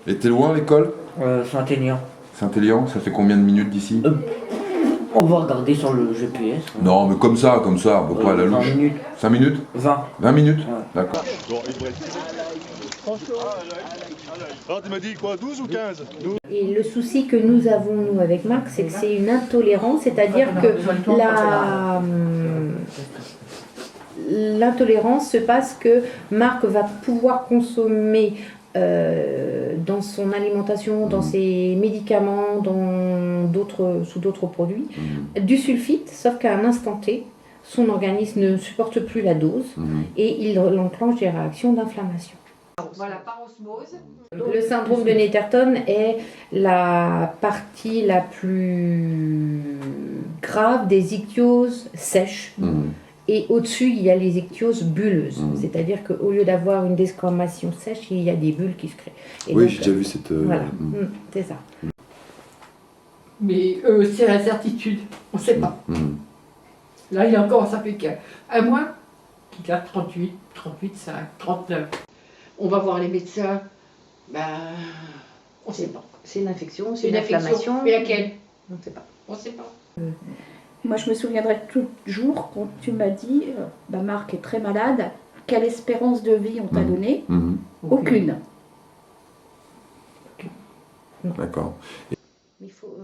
Et t'es loin l'école? Saint-Aignan. Saint-Élian, ça fait combien de minutes d'ici? On va regarder sur le GPS. Hein. Non, mais comme ça, on peut pas à la louche. 20 minutes. 5 minutes? 20 minutes? Ouais. D'accord. Alors tu m'as dit quoi, 12 ou 15? 12. Et le souci que nous avons, nous, avec Marc, c'est que c'est une intolérance, c'est-à-dire que l'intolérance se passe que Marc va pouvoir consommer dans son alimentation, dans ses médicaments, sous d'autres produits, du sulfite, sauf qu'à un instant T, son organisme ne supporte plus la dose et il enclenche des réactions d'inflammation. Voilà, par osmose. Le syndrome de Netterton est la partie la plus grave des ichthyoses sèches. Et au-dessus, il y a les ichthyoses bulleuses. C'est-à-dire qu'au lieu d'avoir une desquamation sèche, il y a des bulles qui se créent. Et oui, donc, j'ai déjà vu cette... Voilà, c'est ça. Mais c'est l'incertitude, on ne sait pas. Là, il a encore, ça fait qu'un mois qu'il a 38, 5, 39. On va voir les médecins, on ne sait pas. C'est une infection, C'est une inflammation. Mais laquelle? On ne sait pas. On ne sait pas. Moi, je me souviendrai toujours quand tu m'as dit, Marc est très malade, quelle espérance de vie on t'a donnée? Aucune. D'accord. Il faut,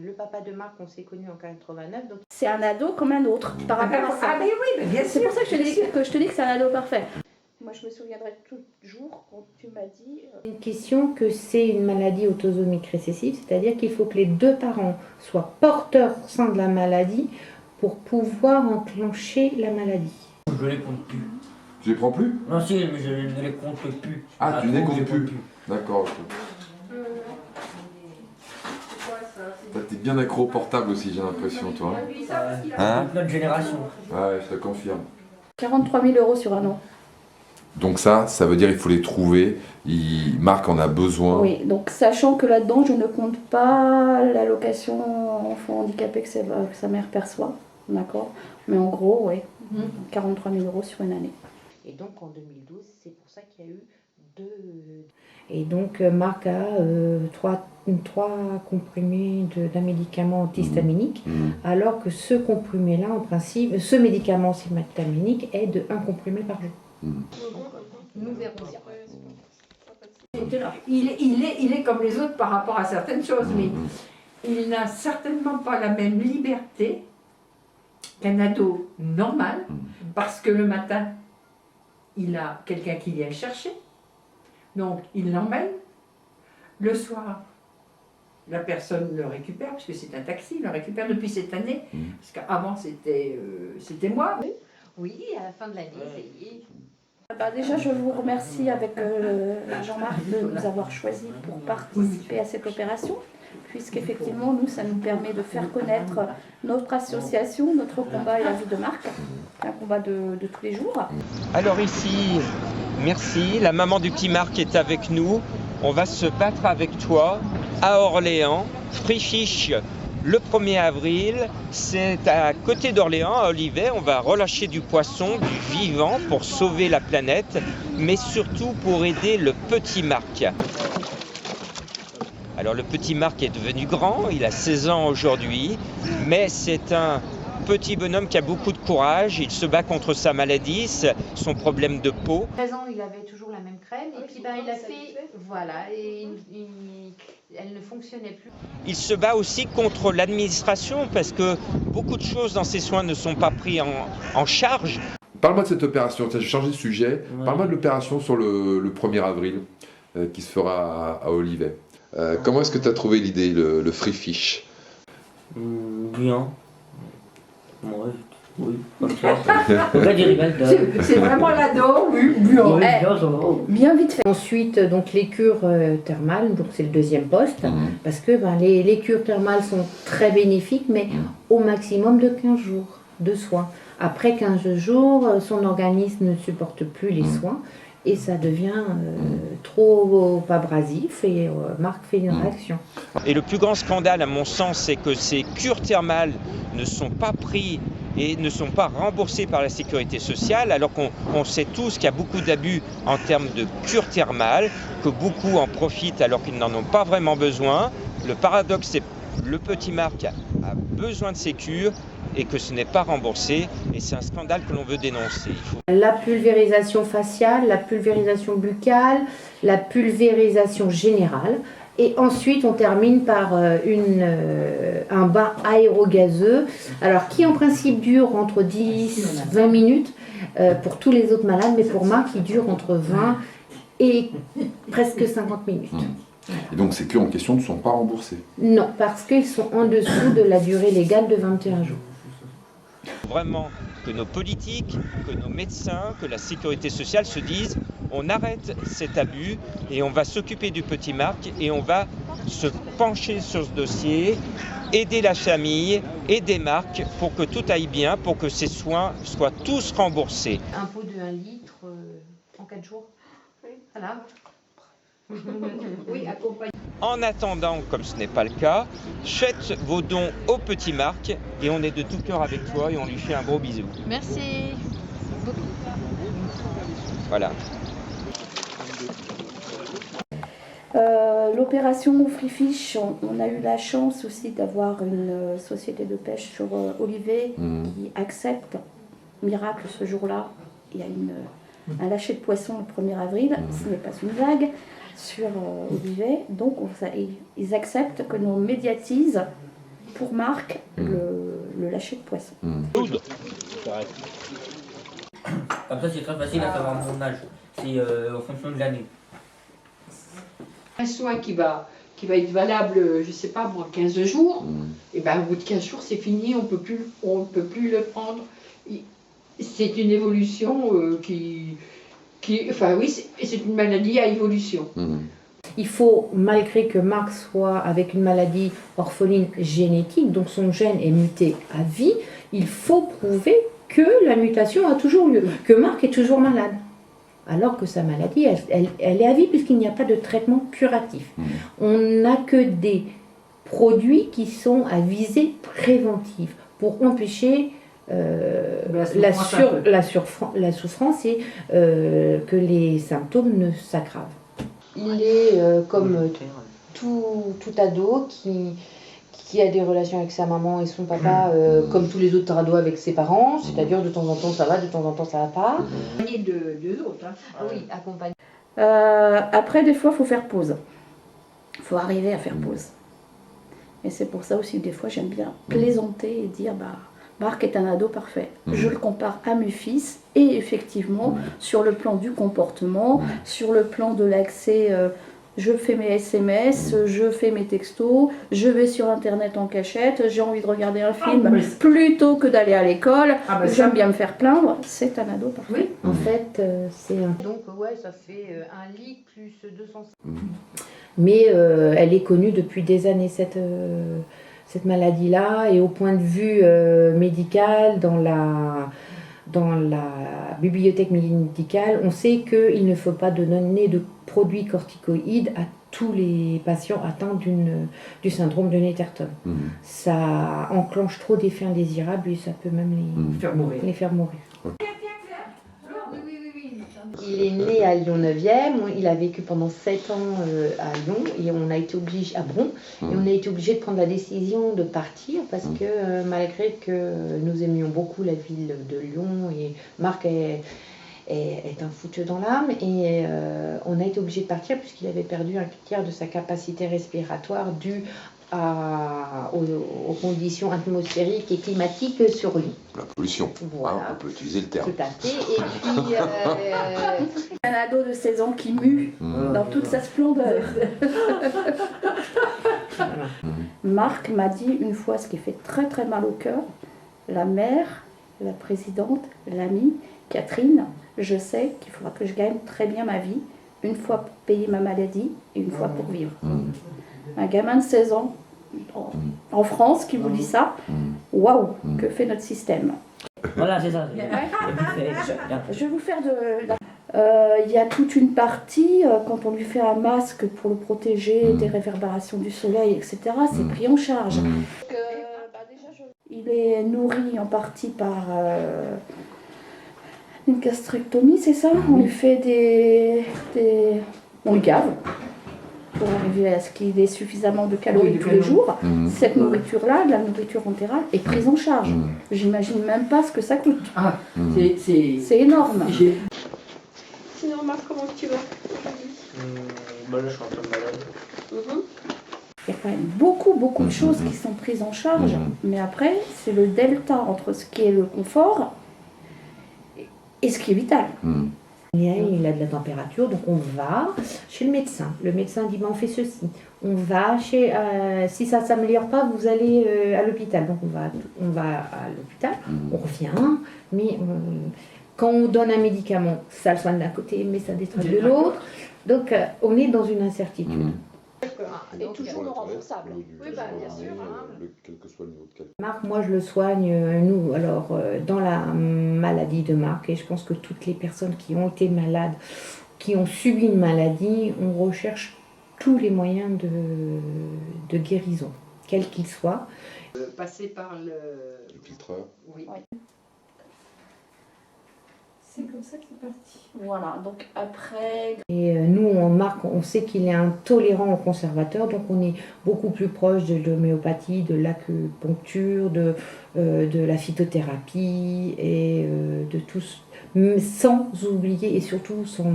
le papa de Marc, on s'est connu en 89. Donc... C'est un ado comme un autre par rapport à ça. Ah mais oui, mais bien sûr. C'est pour ça que je te dis que c'est un ado parfait. Moi, je me souviendrai toujours quand tu m'as dit... Une question que c'est une maladie autosomique récessive, c'est-à-dire qu'il faut que les deux parents soient porteurs sains de la maladie pour pouvoir enclencher la maladie. Je les compte plus. Tu les prends plus? Non, si, mais je ne les compte plus. Ah, tu ne les comptes plus? D'accord. T'es bien accro au portable aussi, j'ai l'impression, toi. Hein? Notre génération. Ouais, je te confirme. 43 000 € sur un an. Donc ça veut dire qu'il faut les trouver. Marc en a besoin. Oui, donc sachant que là-dedans, je ne compte pas l'allocation enfant handicapé que sa mère perçoit, d'accord? Mais en gros, oui, 43 000 € sur une année. Et donc en 2012, c'est pour ça qu'il y a eu deux... Et donc Marc a trois comprimés d'un médicament antihistaminique, alors que ce comprimé-là, en principe, ce médicament antihistaminique est de 1 comprimé par jour. Nous verrons bien. Il est comme les autres par rapport à certaines choses, mais il n'a certainement pas la même liberté qu'un ado normal, parce que le matin, il a quelqu'un qui vient le chercher, donc il l'emmène. Le soir, la personne le récupère, parce que c'est un taxi, il le récupère depuis cette année, parce qu'avant c'était moi. Oui, à la fin de l'année, c'est... Déjà, je vous remercie avec Jean-Marc de nous avoir choisis pour participer à cette opération, puisqu'effectivement, nous, ça nous permet de faire connaître notre association, notre combat et la vie de Marc, un combat de tous les jours. Alors ici, merci, la maman du petit Marc est avec nous. On va se battre avec toi à Orléans, Frichiche. Le 1er avril, c'est à côté d'Orléans, à Olivet, on va relâcher du poisson, du vivant pour sauver la planète, mais surtout pour aider le petit Marc. Alors le petit Marc est devenu grand, il a 16 ans aujourd'hui, mais c'est un petit bonhomme qui a beaucoup de courage, il se bat contre sa maladie, son problème de peau. 13 ans, il avait toujours la même crème, et puis il a fait, voilà, et elle ne fonctionnait plus. Il se bat aussi contre l'administration parce que beaucoup de choses dans ses soins ne sont pas prises en charge. Parle-moi de cette opération, tiens, je vais changer de sujet. Parle-moi de l'opération sur le 1er avril qui se fera à Olivet. Comment est-ce que tu as trouvé l'idée, le free fish? Bien. Ouais, oui, comme ça. C'est vraiment l'ado, oui, bien. Bien vite fait. Ensuite, donc les cures thermales, donc c'est le deuxième poste, parce que les cures thermales sont très bénéfiques, mais au maximum de 15 jours de soins. Après 15 jours, son organisme ne supporte plus les soins et ça devient trop abrasif et Marc fait une réaction. Et le plus grand scandale, à mon sens, c'est que ces cures thermales ne sont pas prises et ne sont pas remboursés par la sécurité sociale, alors qu'on sait tous qu'il y a beaucoup d'abus en termes de cure thermale, que beaucoup en profitent alors qu'ils n'en ont pas vraiment besoin. Le paradoxe, c'est que le petit Marc a besoin de ces cures et que ce n'est pas remboursé, et c'est un scandale que l'on veut dénoncer. La pulvérisation faciale, la pulvérisation buccale, la pulvérisation générale. Et ensuite, on termine par un bain aérogazeux, alors qui en principe dure entre 10-20 minutes pour tous les autres malades, mais pour Marc, il dure entre 20 et presque 50 minutes. Et donc ces cures en question ne sont pas remboursées? Non, parce qu'ils sont en dessous de la durée légale de 21 jours. Vraiment que nos politiques, que nos médecins, que la sécurité sociale se disent on arrête cet abus et on va s'occuper du petit Marc et on va se pencher sur ce dossier, aider la famille, aider Marc pour que tout aille bien, pour que ces soins soient tous remboursés. Un pot de 1 litre en 4 jours. Voilà. Oui, accompagné. En attendant, comme ce n'est pas le cas, faites vos dons au petit Marc et on est de tout cœur avec toi et on lui fait un gros bisou. Merci beaucoup. Voilà. L'opération Free Fish, on a eu la chance aussi d'avoir une société de pêche sur Olivet qui accepte, miracle ce jour-là, il y a un lâcher de poisson le 1er avril, ce n'est pas une vague, sur Olivet, donc ils acceptent que l'on médiatise pour Marc le lâcher de poisson. Comme ça, c'est très facile à savoir mon âge. C'est en fonction de l'année. Un soin qui va être valable, je sais pas moi, 15 jours, et ben au bout de 15 jours c'est fini, on peut plus le prendre. C'est une évolution enfin oui, c'est une maladie à évolution. Il faut, malgré que Marc soit avec une maladie orpheline génétique, donc son gène est muté à vie, il faut prouver que la mutation a toujours lieu, que Marc est toujours malade. Alors que sa maladie, elle est à vie puisqu'il n'y a pas de traitement curatif. On n'a que des produits qui sont à visée préventive pour empêcher la souffrance et que les symptômes ne s'aggravent. Il est comme tout ado qui a des relations avec sa maman et son papa, comme tous les autres ados avec ses parents, c'est-à-dire de temps en temps ça va, de temps en temps ça va pas. Accompagné de autres. Hein. Ah oui, accompagné. Après, des fois, il faut faire pause. Il faut arriver à faire pause. Et c'est pour ça aussi que des fois, j'aime bien plaisanter et dire, Marc est un ado parfait. Je le compare à mes fils et effectivement, sur le plan du comportement, sur le plan de l'accès, je fais mes SMS, je fais mes textos, je vais sur Internet en cachette, j'ai envie de regarder un film plutôt que d'aller à l'école, j'aime bien me faire plaindre, c'est un ado parfait. Oui. En fait, c'est un... Donc ouais, ça fait 1 litre plus 200. Mais elle est connue depuis des années, cette maladie-là, et au point de vue médical, dans la bibliothèque médicale, on sait qu'il ne faut pas donner de produits corticoïdes à tous les patients atteints du syndrome de Netterton. Ça enclenche trop d'effets indésirables et ça peut même les faire mourir. Il est né à Lyon 9e, il a vécu pendant 7 ans à Lyon et on a été obligé à Bron et on a été obligé de prendre la décision de partir parce que malgré que nous aimions beaucoup la ville de Lyon et Marc est un fouteux dans l'âme et on a été obligé de partir puisqu'il avait perdu 1/4 de sa capacité respiratoire due aux conditions atmosphériques et climatiques sur Lyon. La pollution, Voilà. on peut utiliser le terme. Tout à fait. Et puis, Un ado de 16 ans qui mue dans toute sa splendeur. Marc m'a dit une fois ce qui fait très très mal au cœur, la mère, la présidente, l'amie, Catherine, je sais qu'il faudra que je gagne très bien ma vie, une fois pour payer ma maladie et une fois pour vivre. Un gamin de 16 ans en France qui vous dit ça, waouh, que fait notre système. Voilà, c'est ça. Je vais vous faire il y a toute une partie, quand on lui fait un masque pour le protéger des réverbérations du soleil, etc., c'est pris en charge. Il est nourri en partie par une gastrectomie, c'est ça? On lui fait on le gave pour arriver à ce qu'il ait suffisamment de calories tous les jours. Cette nourriture-là, la nourriture entérale, est prise en charge. J'imagine même pas ce que ça coûte. Ah, C'est énorme. Sinon, Marc, comment tu vas? Là, je suis un peu malade. Il y a quand même beaucoup de choses qui sont prises en charge. Mais après, c'est le delta entre ce qui est le confort et ce qui est vital. Il a de la température, donc on va chez le médecin. Le médecin dit, on fait ceci. On va chez... si ça ne s'améliore pas, vous allez à l'hôpital. Donc on va à l'hôpital, on revient, mais quand on donne un médicament, ça le soigne d'un côté, mais ça détruit de l'autre. Donc on est dans une incertitude. Et toujours non remboursable. Oui, bah, bien sûr. Quel que soit le niveau de calcul. Marc, moi je le soigne, nous, alors dans la maladie de Marc, et je pense que toutes les personnes qui ont été malades, qui ont subi une maladie, on recherche tous les moyens de guérison, quel qu'il soit. Passer par le filtreur. Oui. C'est comme ça que c'est parti. Voilà, donc après... Et nous, Marc, on sait qu'il est intolérant au conservateur, donc on est beaucoup plus proche de l'homéopathie, de l'acupuncture, de la phytothérapie et de tout, sans oublier et surtout sans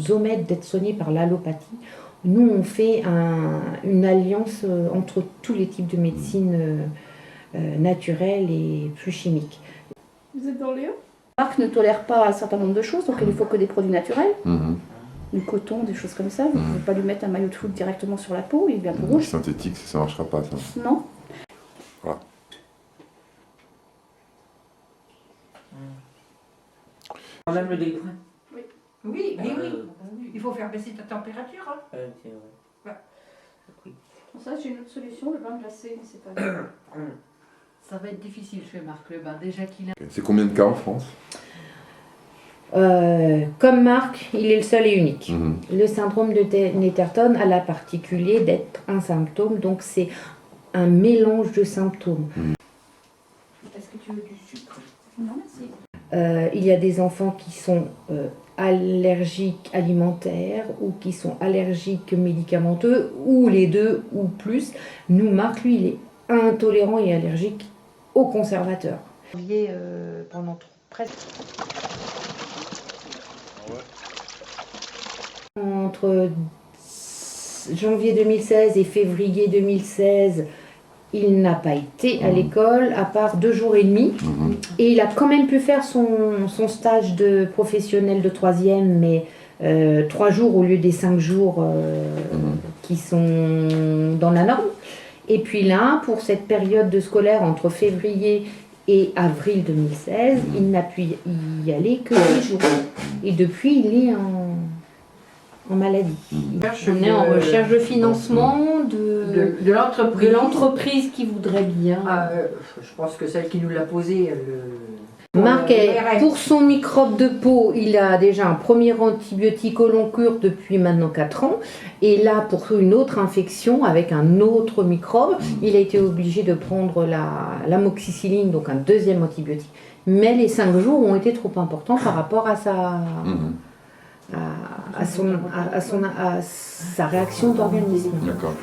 omettre d'être soigné par l'allopathie. Nous, on fait une alliance entre tous les types de médecine naturelle et plus chimique. Vous êtes dans Léo? Marc ne tolère pas un certain nombre de choses, donc il ne faut que des produits naturels. Du coton, des choses comme ça. Vous ne pouvez pas lui mettre un maillot de foot directement sur la peau, il devient tout rouge. Synthétique, ça ne marchera pas, ça. Non. Voilà. On aime le délivrer. Oui, mais oui. Il faut faire baisser ta température. Hein. C'est vrai. Ça, j'ai une autre solution, le bain glacé, mais c'est pas grave. Ça va être difficile chez Marc le bain, déjà qu'il a... C'est combien de cas en France? Comme Marc, il est le seul et unique. Le syndrome de Netterton a la particulier d'être un symptôme, donc c'est un mélange de symptômes. Est-ce que tu veux du sucre? Non, merci. Il y a des enfants qui sont allergiques alimentaires ou qui sont allergiques médicamenteux, ou les deux, ou plus. Nous, Marc, lui, il est intolérant et allergique aux conservateurs. Pendant presque... Entre janvier 2016 et février 2016, il n'a pas été à l'école, à part 2 jours et demi. Et il a quand même pu faire son stage de professionnel de 3e, mais 3 jours au lieu des 5 jours qui sont dans la norme. Et puis là, pour cette période de scolaire entre février et avril 2016, il n'a pu y aller que 10 jours. Et depuis, il est en maladie. On est en recherche de financement de l'entreprise qui voudrait bien. Je pense que celle qui nous l'a posé... Marc, pour son microbe de peau, il a déjà un premier antibiotique au long cours depuis maintenant 4 ans. Et là, pour une autre infection avec un autre microbe, il a été obligé de prendre l'amoxicilline, donc un 2e antibiotique. Mais les 5 jours ont été trop importants par rapport à sa réaction d'organisme. D'accord.